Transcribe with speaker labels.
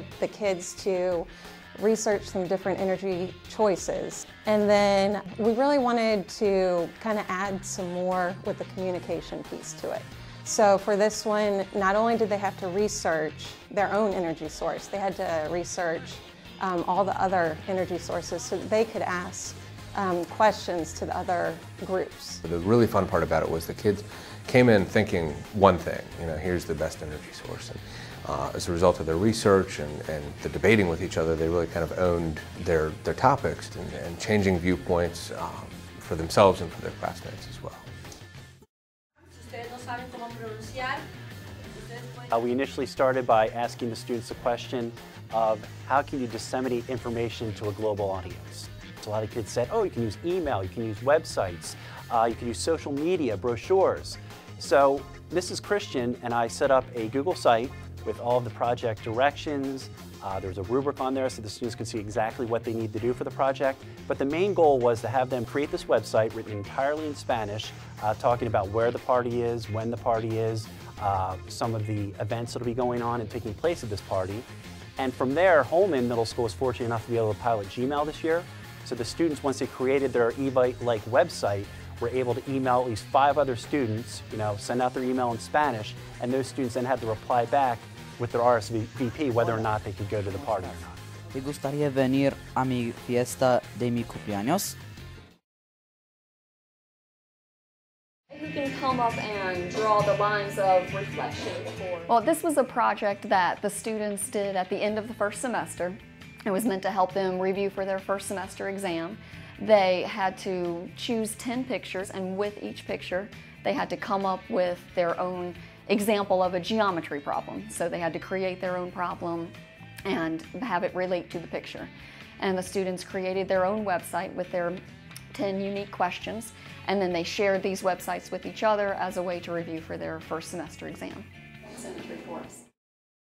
Speaker 1: wanted the kids to research some different energy choices. And then we really wanted to kind of add some more with the communication piece to it. So for this one, not only did they have to research their own energy source, they had to research all the other energy sources so that they could ask questions to the other groups.
Speaker 2: The really fun part about it was the kids came in thinking one thing, here's the best energy source. And as a result of their research and the debating with each other, they really kind of owned their topics and changing viewpoints for themselves and for their classmates as well.
Speaker 3: We initially started by asking the students a question of how can you disseminate information to a global audience. So a lot of kids said, oh, you can use email, you can use websites, you can use social media, brochures. So Mrs. Christian and I set up a Google site with all of the project directions. There's a rubric on there so the students can see exactly what they need to do for the project. But the main goal was to have them create this website written entirely in Spanish, talking about where the party is, when the party is, some of the events that will be going on and taking place at this party. And from there, Holman Middle School was fortunate enough to be able to pilot Gmail this year. So the students, once they created their Evite-like website, were able to email at least 5 other students, send out their email in Spanish, and those students then had to reply back with their RSVP whether or not they could go to the party or not.
Speaker 4: ¿Te gustaría venir a mi fiesta de mi cumpleaños?
Speaker 5: You can come up and draw the lines of reflection for... Well, this was a project that the students did at the end of the first semester. It was meant to help them review for their first semester exam. They had to choose 10 pictures, and with each picture, they had to come up with their own example of a geometry problem. So they had to create their own problem and have it relate to the picture. And the students created their own website with their 10 unique questions, and then they shared these websites with each other as a way to review for their first semester exam. Symmetry for us.